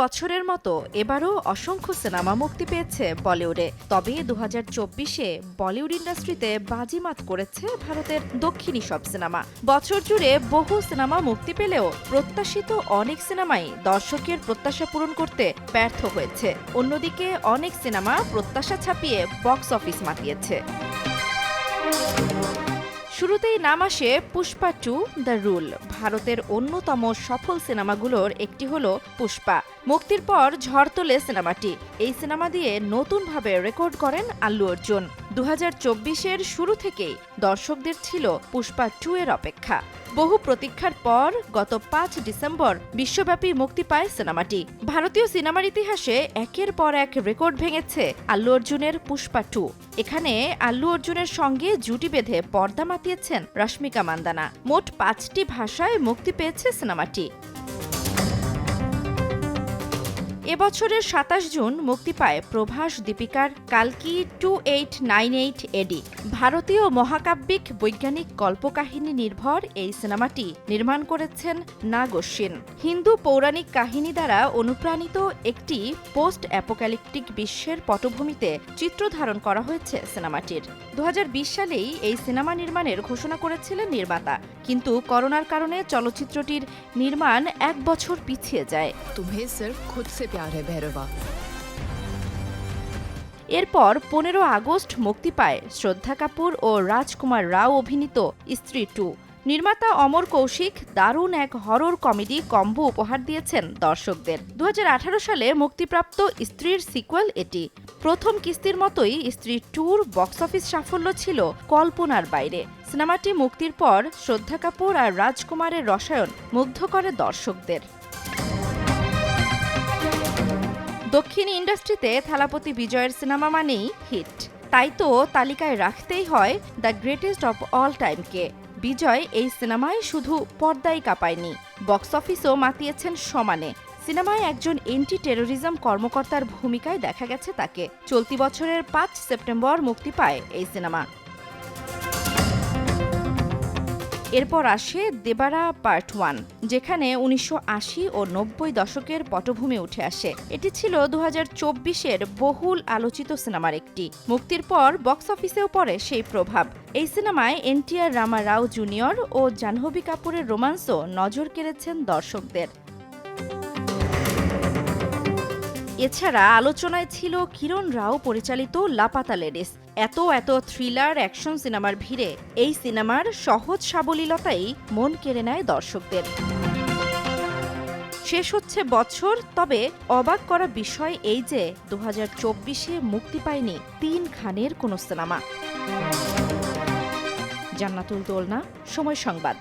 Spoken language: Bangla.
বছরের মতো এবারও অসংখ্য সিনেমা মুক্তি পেয়েছে বলিউডে। তবে 2024-এ বলিউড ইন্ডাস্ট্রিতে বাজিমাত করেছে ভারতের দক্ষিণী সব সিনেমা। বছর জুড়ে বহু সিনেমা মুক্তি পেলেও প্রত্যাশিত অনেক সিনেমাই দর্শকের প্রত্যাশা পূরণ করতে ব্যর্থ হয়েছে। অন্যদিকে অনেক সিনেমা প্রত্যাশা ছাপিয়ে বক্স অফিস মাতিয়েছে। শুরুতেই নাম আসে পুষ্পা 2 দ্য রুল। ভারতের অন্যতম সফল সিনেমাগুলোর একটি হল পুষ্পা। মুক্তির পর ঝড় তোলে সিনেমাটি। এই সিনেমা দিয়ে নতুনভাবে রেকর্ড করেন আল্লু অর্জুন। 2024-এর শুরু থেকেই দর্শকদের ছিল পুষ্পা 2 এর অপেক্ষা। বহু প্রতীক্ষার পর গত 5 ডিসেম্বর বিশ্বব্যাপী মুক্তি পায় সিনেমাটি। ভারতীয় সিনেমার ইতিহাসে একের পর এক রেকর্ড ভেঙেছে আল্লু অর্জুনের পুষ্পা 2। এখানে আল্লু অর্জুনের সঙ্গে জুটি বেঁধে পর্দা মাতিয়েছেন রশ্মিকা মান্দানা। মোট 5টি ভাষায় মুক্তি পেয়েছে সিনেমাটি। এবছরের 27 জুন মুক্তি পায় প্রভাস দীপিকার কালকি 2898 এডি। ভারতীয় মহাকাব্যিক বৈজ্ঞানিক কল্পকাহিনী নির্ভর এই সিনেমাটি নির্মাণ করেছেন নাগ অশ্বিন। হিন্দু পৌরাণিক কাহিনী দ্বারা অনুপ্রাণিত একটি পোস্ট অ্যাপোক্যালিপটিক বিশ্বের পটভূমিতে চিত্র ধারণ করা হয়েছে সিনেমাটির। 2020 সালেই এই সিনেমা নির্মাণের ঘোষণা করেছিলেন নির্মাতা, কিন্তু করোনার কারণে চলচ্চিত্রটির নির্মাণ 1 বছর পিছিয়ে যায়। तुम्हें सिर्फ खुद से प्यार है भैरवा। এরপর 15 আগস্ট মুক্তি পায় শ্রদ্ধা কাপুর ও রাজকুমার রাও অভিনীত স্ত্রী 2। নির্মাতা অমর কৌশিক দারুণ এক হরর কমেডি কম্বো উপহার দিয়েছেন দর্শকদের। 2018 সালে মুক্তিপ্রাপ্ত স্ত্রীর সিক্যুয়াল এটি। প্রথম কিস্তির মতোই স্ত্রী 2-র বক্স অফিস সাফল্য ছিল কল্পনার বাইরে। সিনেমাটি মুক্তির পর শ্রদ্ধা কাপুর আর রাজকুমারের রসায়ন মুগ্ধ করে দর্শকদের। দক্ষিণী ইন্ডাস্ট্রিতে থালাপতি বিজয়ের সিনেমা মানেই হিট। তাই তো তালিকায় রাখতেই হয় দ্য গ্রেটেস্ট অব অল টাইমকে। বিজয় এই সিনেমায় শুধু পর্দাই কাঁপায়নি, বক্স অফিসও মাতিয়েছেন সমানে। সিনেমায় একজন এন্টি টেরোরিজম কর্মকর্তার ভূমিকায় দেখা গেছে তাকে। চলতি বছরের 5 সেপ্টেম্বর মুক্তি পায় এই সিনেমা। এরপর আসে দেবারা পার্ট 1, যেখানে 1980 ও 90 দশকের পটভূমি উঠে আসে। এটি ছিল 2024-এর বহুল আলোচিত সিনেমার একটি। মুক্তির পর বক্স অফিসেও পড়ে সেই প্রভাব। এই সিনেমায় এনটিআর রামা রাও জুনিয়র ও জাহ্নবী কাপুরের রোমান্সও নজর কেড়েছেন দর্শকদের। এছাড়া আলোচনায় ছিল কিরণ রাও পরিচালিত লাপাতা লেডিস। এত থ্রিলার অ্যাকশন সিনেমার ভিড়ে এই সিনেমার সহজ সাবলীলতাই মন কেড়ে নেয় দর্শকদের। শেষ হচ্ছে বছর, তবে অবাক করা বিষয় এই যে 2024-এ মুক্তি পায়নি 3 খানের কোনো সিনেমা। জান্নাতুল দোলনা, সময় সংবাদ।